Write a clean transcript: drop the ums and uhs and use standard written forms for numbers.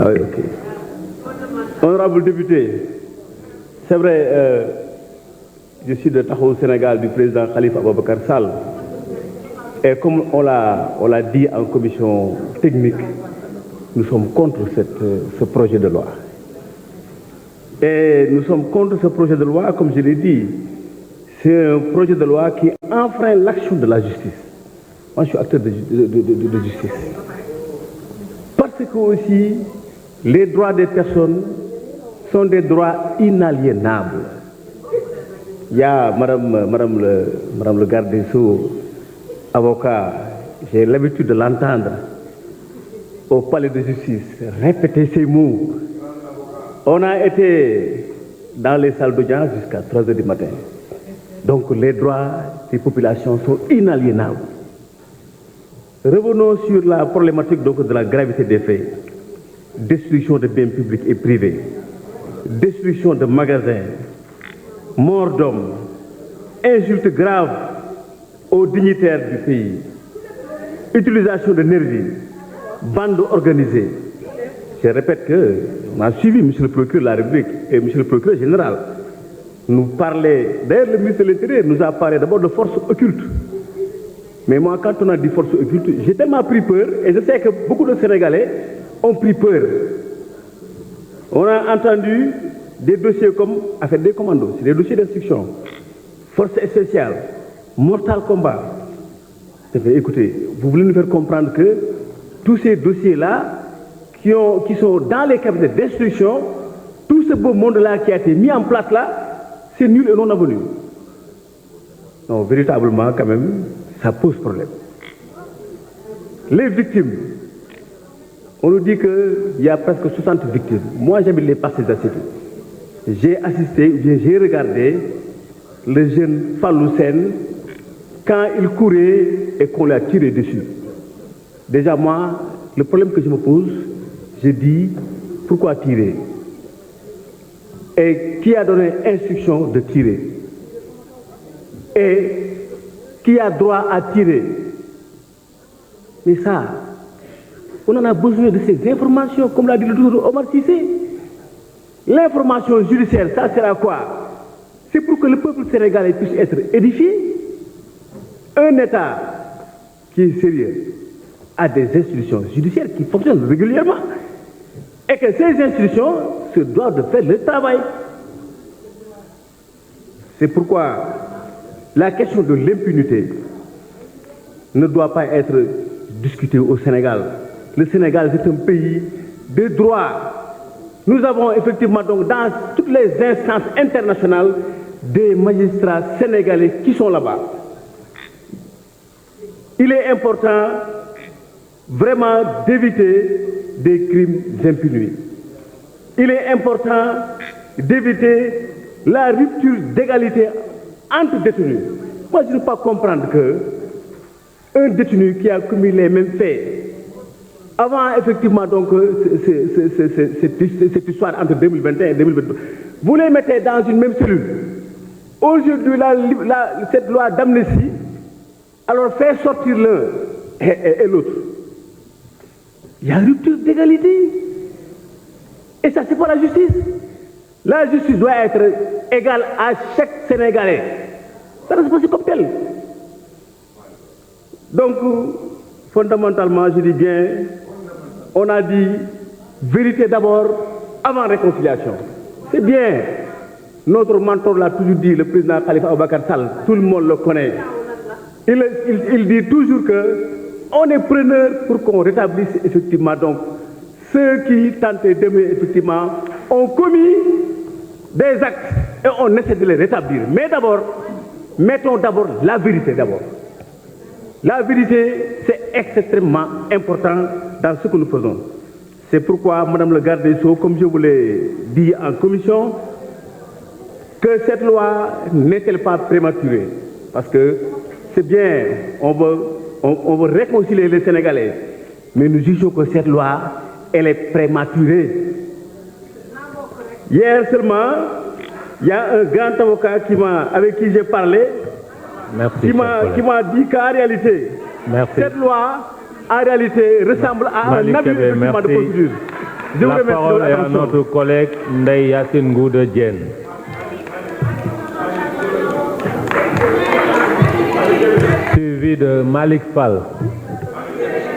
Oui, ok. Honorable député, c'est vrai, je suis de Taxawu Sénégal du président Khalifa Ababacar Sall. Et comme on l'a dit en commission technique, nous sommes contre ce projet de loi. Et nous sommes contre ce projet de loi, comme je l'ai dit, c'est un projet de loi qui enfreint l'action de la justice. Moi, je suis acteur de justice. Parce que aussi, les droits des personnes sont des droits inaliénables. Il y a madame le garde des Sceaux, avocat, j'ai l'habitude de l'entendre au palais de justice répéter ces mots. On a été dans les salles d'audience jusqu'à 3 heures du matin. Donc les droits des populations sont inaliénables. Revenons sur la problématique donc, de la gravité des faits. Destruction de biens publics et privés, destruction de magasins, mort d'hommes, insultes graves aux dignitaires du pays, utilisation de nervis, bandes organisées. Je répète que on a suivi M. le procureur de la République et M. le procureur général nous parlait, d'ailleurs le ministre de l'Intérieur nous a parlé d'abord de forces occultes. Mais moi, quand on a dit forces occultes, j'ai tellement pris peur, et je sais que beaucoup de Sénégalais ont pris peur. On a entendu des dossiers comme affaire des commandos, c'est des dossiers d'instruction, forces spéciales, mortal combat. Écoutez, vous voulez nous faire comprendre que tous ces dossiers-là, qui sont dans les cabinets d'instruction, tout ce beau monde-là qui a été mis en place là, c'est nul et non avenu. Non, véritablement, quand même, ça pose problème. Les victimes, on nous dit qu'il y a presque 60 victimes. Moi, j'habite les Parcelles Assainies. J'ai assisté, j'ai regardé le jeune Fallou Sène quand il courait et qu'on l'a tiré dessus. Déjà, moi, le problème que je me pose, je dis, pourquoi tirer? Et qui a donné instruction de tirer? Et qui a droit à tirer? Mais ça, on en a besoin de ces informations, comme l'a dit le docteur Omar Cissé. L'information judiciaire, ça sert à quoi? C'est pour que le peuple sénégalais puisse être édifié. Un État qui est sérieux a des institutions judiciaires qui fonctionnent régulièrement. Et que ces institutions se doivent de faire le travail. C'est pourquoi la question de l'impunité ne doit pas être discutée au Sénégal. Le Sénégal est un pays de droit. Nous avons effectivement donc dans toutes les instances internationales des magistrats sénégalais qui sont là-bas. Il est important vraiment d'éviter des crimes impunis. Il est important d'éviter la rupture d'égalité entre détenus. Moi, je ne peux pas comprendre qu'un détenu qui a commis les mêmes faits, avant effectivement donc cette histoire entre 2021 et 2022, vous les mettez dans une même cellule. Aujourd'hui, cette loi d'amnistie, alors fait sortir l'un et l'autre. Il y a rupture d'égalité. Et ça, c'est pas la justice. La justice doit être égale à chaque Sénégalais. Ça doit se passer comme tel. Donc, fondamentalement, je dis bien, on a dit vérité d'abord avant réconciliation. C'est bien. Notre mentor l'a toujours dit, le président Khalifa Ababacar Sall, tout le monde le connaît. Il dit toujours qu'on est preneur pour qu'on rétablisse effectivement donc ceux qui tentaient d'aimer effectivement ont commis des actes et on essaie de les rétablir. Mais d'abord, mettons d'abord la vérité d'abord. La vérité, c'est extrêmement important dans ce que nous faisons. C'est pourquoi, Madame le garde des Sceaux, comme je vous l'ai dit en commission, que cette loi n'est-elle pas prématurée? Parce que c'est bien, on veut réconcilier les Sénégalais, mais nous jugeons que cette loi, elle est prématurée. Hier seulement, il y a un grand avocat avec qui j'ai parlé, qui m'a dit qu'en réalité, cette loi, en réalité, ressemble à un abus de procédure. Je vous La remercie parole de est à l'attention. notre collègue Ndeye Yacine Ngouda Diène. Suivi de Malik Fall.